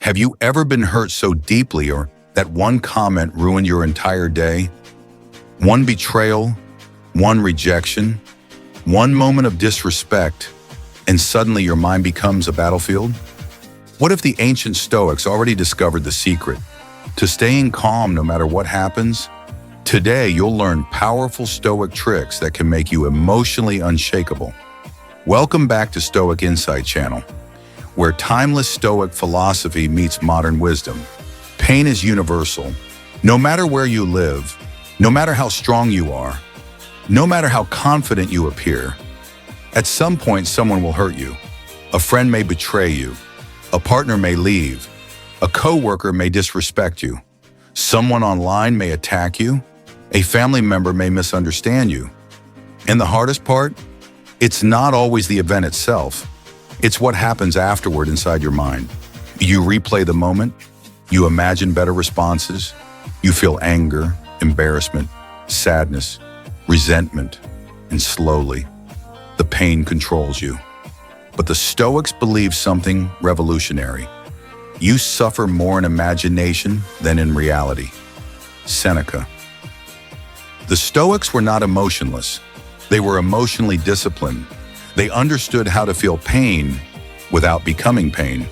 Have you ever been hurt so deeply or that one comment ruined your entire day? One betrayal, one rejection, one moment of disrespect, and suddenly your mind becomes a battlefield? What if the ancient Stoics already discovered the secret to staying calm no matter what happens? Today, you'll learn powerful Stoic tricks that can make you emotionally unshakable. Welcome back to Stoic Insight Channel, where timeless Stoic philosophy meets modern wisdom. Pain is universal. No matter where you live, no matter how strong you are, no matter how confident you appear, at some point someone will hurt you. A friend may betray you. A partner may leave. A coworker may disrespect you. Someone online may attack you. A family member may misunderstand you. And the hardest part? It's not always the event itself. It's what happens afterward inside your mind. You replay the moment. You imagine better responses. You feel anger, embarrassment, sadness, resentment, and slowly, the pain controls you. But the Stoics believe something revolutionary. You suffer more in imagination than in reality. Seneca. The Stoics were not emotionless. They were emotionally disciplined. They understood how to feel pain without becoming pain.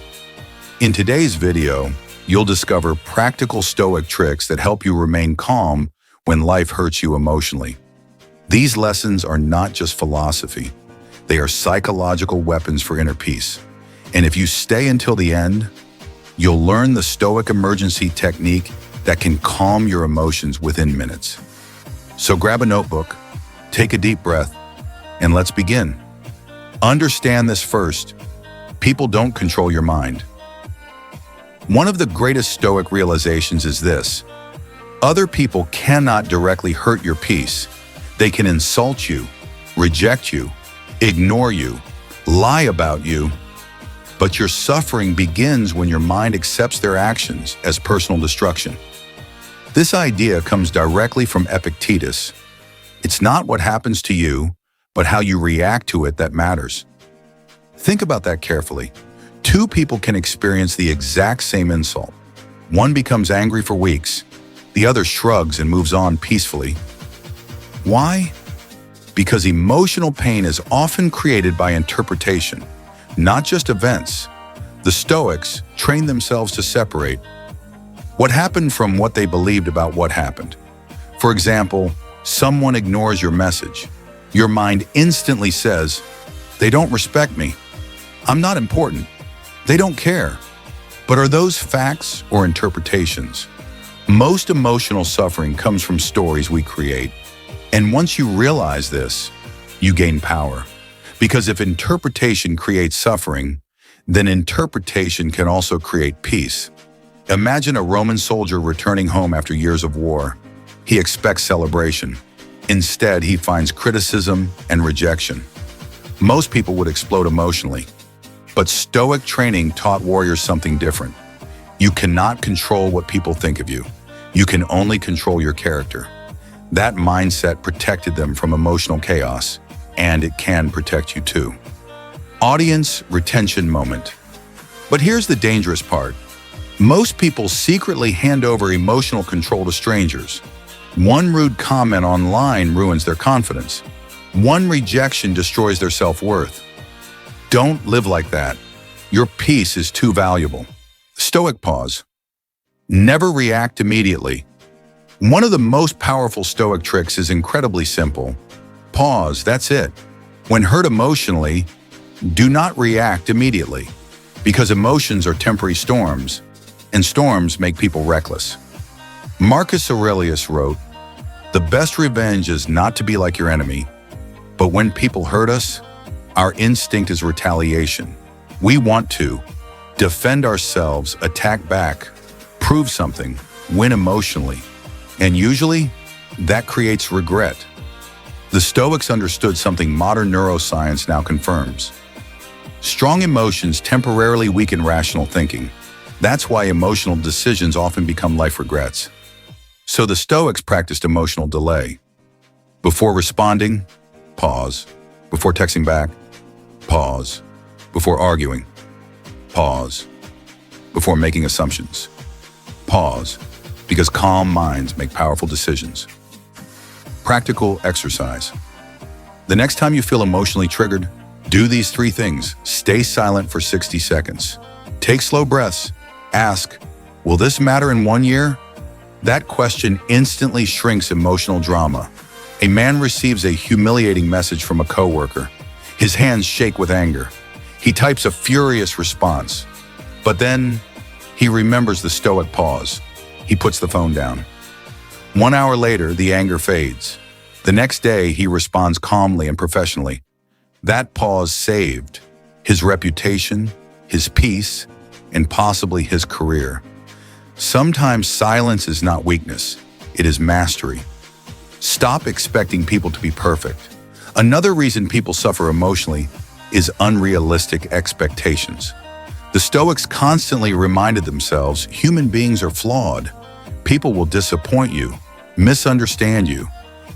In today's video, you'll discover practical Stoic tricks that help you remain calm when life hurts you emotionally. These lessons are not just philosophy. They are psychological weapons for inner peace. And if you stay until the end, you'll learn the Stoic emergency technique that can calm your emotions within minutes. So grab a notebook, take a deep breath, and let's begin. Understand this first. People don't control your mind. One of the greatest Stoic realizations is this: other people cannot directly hurt your peace. They can insult you, reject you, ignore you, lie about you, but your suffering begins when your mind accepts their actions as personal destruction. This idea comes directly from Epictetus. It's not what happens to you, but how you react to it that matters. Think about that carefully. Two people can experience the exact same insult. One becomes angry for weeks. The other shrugs and moves on peacefully. Why? Because emotional pain is often created by interpretation, not just events. The Stoics trained themselves to separate what happened from what they believed about what happened. For example, someone ignores your message. Your mind instantly says, "They don't respect me. I'm not important. They don't care." But are those facts or interpretations? Most emotional suffering comes from stories we create. And once you realize this, you gain power. Because if interpretation creates suffering, then interpretation can also create peace. Imagine a Roman soldier returning home after years of war. He expects celebration. Instead, he finds criticism and rejection. Most people would explode emotionally. But Stoic training taught warriors something different. You cannot control what people think of you. You can only control your character. That mindset protected them from emotional chaos, and it can protect you too. Audience retention moment. But here's the dangerous part. Most people secretly hand over emotional control to strangers. One rude comment online ruins their confidence. One rejection destroys their self-worth. Don't live like that. Your peace is too valuable. Stoic pause. Never react immediately. One of the most powerful Stoic tricks is incredibly simple. Pause, that's it. When hurt emotionally, do not react immediately, because emotions are temporary storms, and storms make people reckless. Marcus Aurelius wrote, "The best revenge is not to be like your enemy, but when people hurt us, our instinct is retaliation. We want to defend ourselves, attack back, prove something, win emotionally. And usually, that creates regret." The Stoics understood something modern neuroscience now confirms. Strong emotions temporarily weaken rational thinking. That's why emotional decisions often become life regrets. So the Stoics practiced emotional delay. Before responding, pause. Before texting back, pause. Before arguing, pause. before making assumptions. Pause, because calm minds make powerful decisions. Practical exercise. The next time you feel emotionally triggered, do these 3 things. Stay silent for 60 seconds. Take slow breaths. Ask, will this matter in 1 year? That question instantly shrinks emotional drama. A man receives a humiliating message from a coworker. His hands shake with anger. He types a furious response. But then, he remembers the Stoic pause. He puts the phone down. 1 hour later, the anger fades. The next day, he responds calmly and professionally. That pause saved his reputation, his peace, and possibly his career. Sometimes silence is not weakness, it is mastery. Stop expecting people to be perfect. Another reason people suffer emotionally is unrealistic expectations. The Stoics constantly reminded themselves human beings are flawed. People will disappoint you, misunderstand you,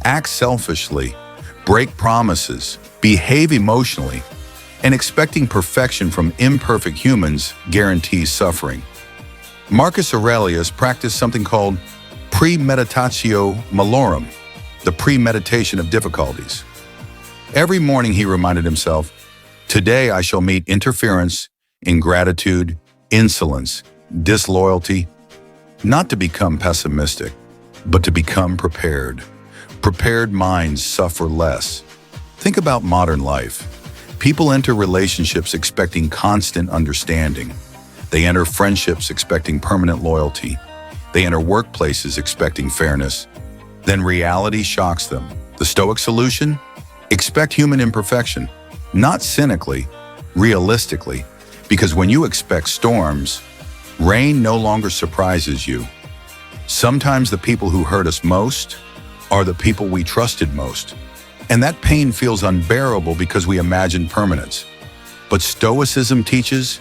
act selfishly, break promises, behave emotionally, and expecting perfection from imperfect humans guarantees suffering. Marcus Aurelius practiced something called premeditatio malorum, the premeditation of difficulties. Every morning he reminded himself, today I shall meet interference, ingratitude, insolence, disloyalty, not to become pessimistic, but to become prepared. Prepared minds suffer less. Think about modern life. People enter relationships expecting constant understanding. They enter friendships expecting permanent loyalty. They enter workplaces expecting fairness. Then reality shocks them. The Stoic solution? Expect human imperfection, not cynically, realistically, because when you expect storms, rain no longer surprises you. Sometimes the people who hurt us most are the people we trusted most. And that pain feels unbearable because we imagine permanence. But Stoicism teaches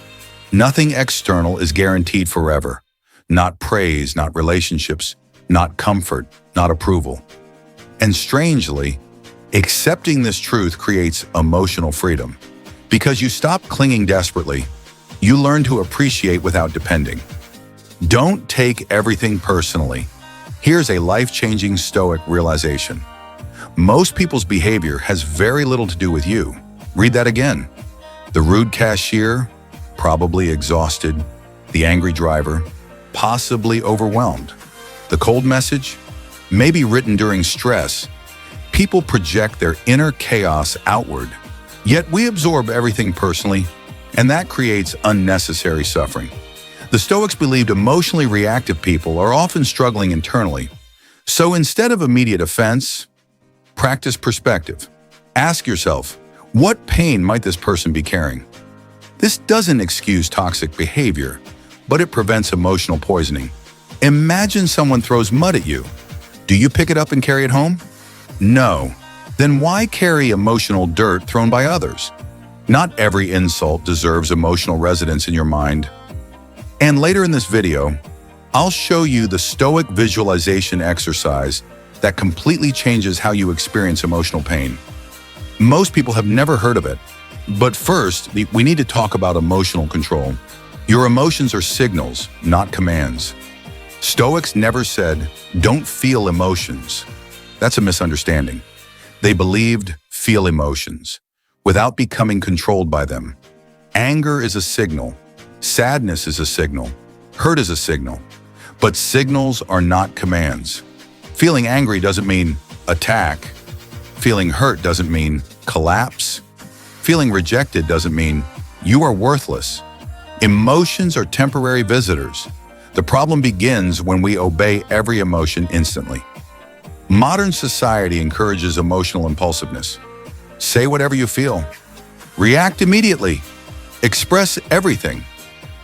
nothing external is guaranteed forever. Not praise, not relationships, not comfort, not approval. And strangely, accepting this truth creates emotional freedom. Because you stop clinging desperately, you learn to appreciate without depending. Don't take everything personally. Here's a life-changing Stoic realization. Most people's behavior has very little to do with you. Read that again. The rude cashier, probably exhausted. The angry driver, possibly overwhelmed. The cold message, maybe written during stress. People project their inner chaos outward. Yet we absorb everything personally, and that creates unnecessary suffering. The Stoics believed emotionally reactive people are often struggling internally. So instead of immediate offense, practice perspective. Ask yourself, what pain might this person be carrying? This doesn't excuse toxic behavior, but it prevents emotional poisoning. Imagine someone throws mud at you. Do you pick it up and carry it home? No. Then why carry emotional dirt thrown by others? Not every insult deserves emotional residence in your mind. And later in this video, I'll show you the Stoic visualization exercise that completely changes how you experience emotional pain. Most people have never heard of it. But first, we need to talk about emotional control. Your emotions are signals, not commands. Stoics never said, don't feel emotions. That's a misunderstanding. They believed, feel emotions, without becoming controlled by them. Anger is a signal. Sadness is a signal. Hurt is a signal. But signals are not commands. Feeling angry doesn't mean attack. Feeling hurt doesn't mean collapse. Feeling rejected doesn't mean you are worthless. Emotions are temporary visitors. The problem begins when we obey every emotion instantly. Modern society encourages emotional impulsiveness. Say whatever you feel. React immediately. Express everything.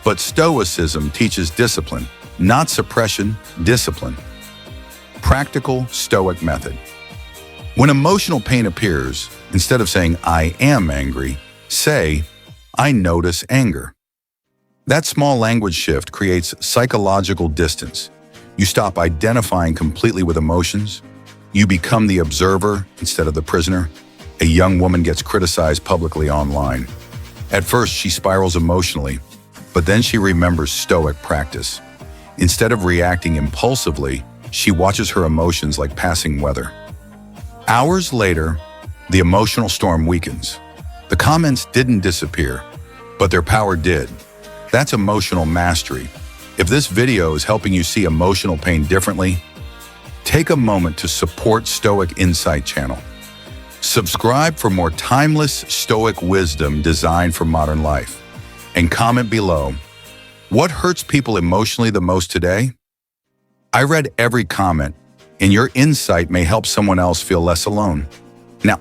But Stoicism teaches discipline, not suppression, discipline. Practical Stoic method. When emotional pain appears, instead of saying, I am angry, say, I notice anger. That small language shift creates psychological distance. You stop identifying completely with emotions. You become the observer instead of the prisoner. A young woman gets criticized publicly online. At first, she spirals emotionally. But then she remembers Stoic practice. Instead of reacting impulsively, she watches her emotions like passing weather. Hours later, the emotional storm weakens. The comments didn't disappear, but their power did. That's emotional mastery. If this video is helping you see emotional pain differently, take a moment to support Stoic Insight channel. Subscribe for more timeless Stoic wisdom designed for modern life. And comment below, what hurts people emotionally the most today? I read every comment, and your insight may help someone else feel less alone. Now,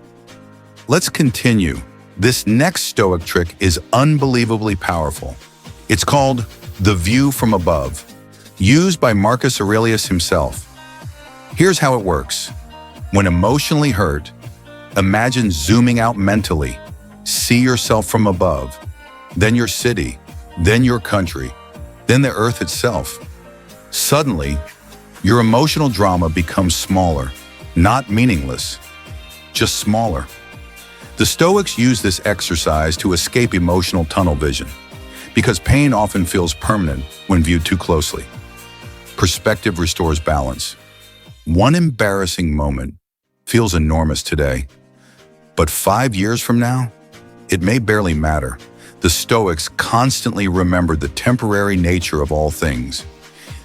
let's continue. This next Stoic trick is unbelievably powerful. It's called the view from above, used by Marcus Aurelius himself. Here's how it works. When emotionally hurt, imagine zooming out mentally. See yourself from above, then your city, then your country, then the earth itself. Suddenly, your emotional drama becomes smaller, not meaningless, just smaller. The Stoics use this exercise to escape emotional tunnel vision, because pain often feels permanent when viewed too closely. Perspective restores balance. One embarrassing moment feels enormous today, but 5 years from now, it may barely matter. The Stoics constantly remembered the temporary nature of all things.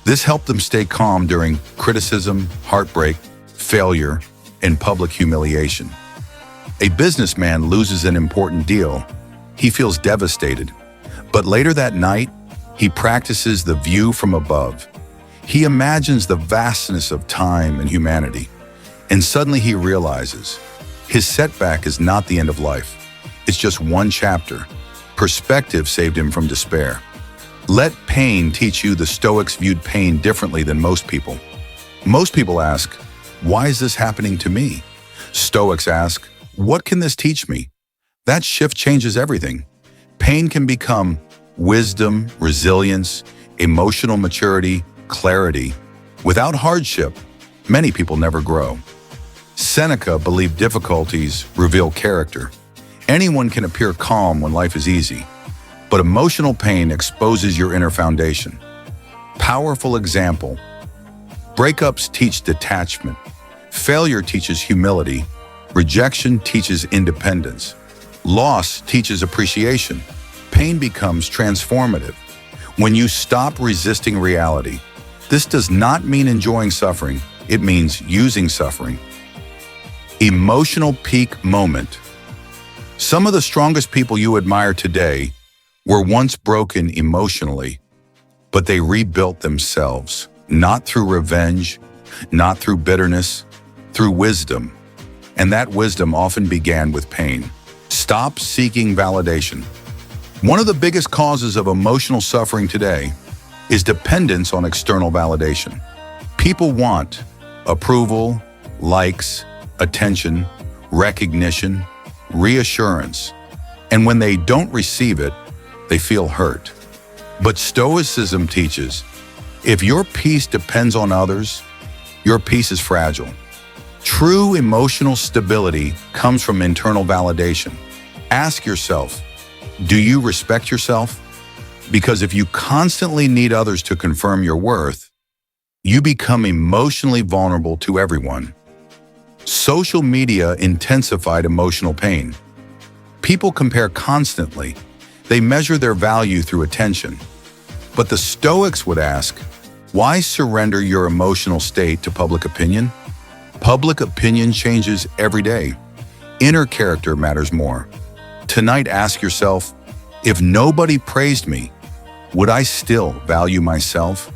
This helped them stay calm during criticism, heartbreak, failure, and public humiliation. A businessman loses an important deal. He feels devastated. But later that night, he practices the view from above. He imagines the vastness of time and humanity. And suddenly he realizes his setback is not the end of life. It's just one chapter. Perspective saved him from despair. Let pain teach you. The Stoics viewed pain differently than most people. Most people ask, why is this happening to me? Stoics ask, what can this teach me? That shift changes everything. Pain can become wisdom, resilience, emotional maturity, clarity. Without hardship, many people never grow. Seneca believed difficulties reveal character. Anyone can appear calm when life is easy, but emotional pain exposes your inner foundation. Powerful example. Breakups teach detachment. Failure teaches humility. Rejection teaches independence. Loss teaches appreciation. Pain becomes transformative. When you stop resisting reality, this does not mean enjoying suffering. It means using suffering. Emotional peak moment. Some of the strongest people you admire today were once broken emotionally, but they rebuilt themselves, not through revenge, not through bitterness, through wisdom. And that wisdom often began with pain. Stop seeking validation. One of the biggest causes of emotional suffering today is dependence on external validation. People want approval, likes, attention, recognition, reassurance. And when they don't receive it, they feel hurt. But Stoicism teaches, if your peace depends on others, your peace is fragile. True emotional stability comes from internal validation. Ask yourself, do you respect yourself? Because if you constantly need others to confirm your worth, you become emotionally vulnerable to everyone. Social media intensified emotional pain. People compare constantly. They measure their value through attention. But the Stoics would ask, why surrender your emotional state to public opinion? Public opinion changes every day. Inner character matters more. Tonight, ask yourself, if nobody praised me, would I still value myself?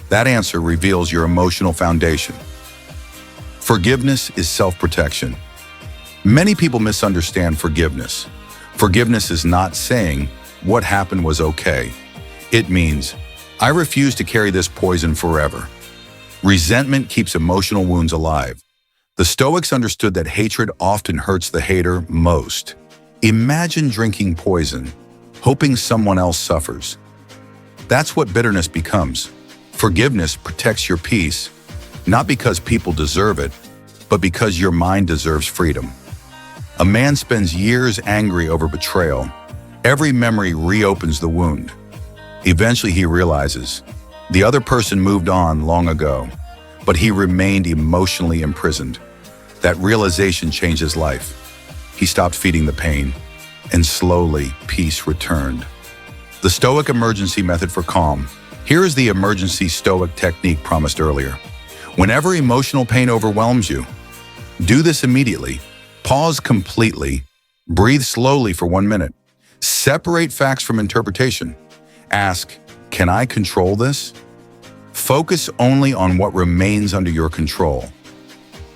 That answer reveals your emotional foundation. Forgiveness is self-protection. Many people misunderstand forgiveness. Forgiveness is not saying, what happened was okay. It means, I refuse to carry this poison forever. Resentment keeps emotional wounds alive. The Stoics understood that hatred often hurts the hater most. Imagine drinking poison, hoping someone else suffers. That's what bitterness becomes. Forgiveness protects your peace, not because people deserve it, but because your mind deserves freedom. A man spends years angry over betrayal. Every memory reopens the wound. Eventually he realizes the other person moved on long ago, but he remained emotionally imprisoned. That realization changed his life. He stopped feeding the pain, and slowly peace returned. The Stoic emergency method for calm. Here is the emergency Stoic technique promised earlier. Whenever emotional pain overwhelms you, do this immediately. Pause completely. Breathe slowly for 1 minute. Separate facts from interpretation. Ask, can I control this? Focus only on what remains under your control.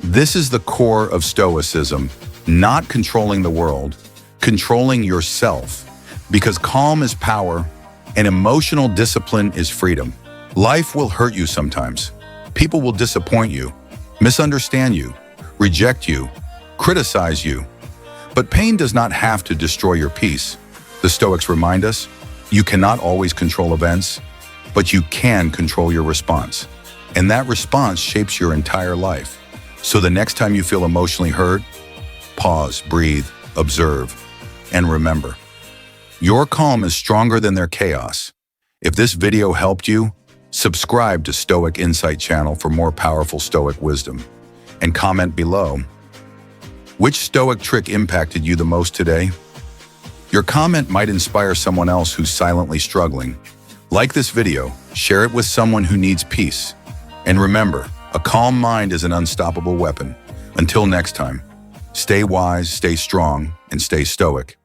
This is the core of Stoicism, not controlling the world, controlling yourself. Because calm is power and emotional discipline is freedom. Life will hurt you sometimes. People will disappoint you, misunderstand you, reject you, criticize you. But pain does not have to destroy your peace. The Stoics remind us, you cannot always control events, but you can control your response. And that response shapes your entire life. So the next time you feel emotionally hurt, pause, breathe, observe, and remember, your calm is stronger than their chaos. If this video helped you, subscribe to Stoic Insight channel for more powerful Stoic wisdom. And comment below, which Stoic trick impacted you the most today? Your comment might inspire someone else who's silently struggling. Like this video, share it with someone who needs peace. And remember, a calm mind is an unstoppable weapon. Until next time, stay wise, stay strong, and stay stoic.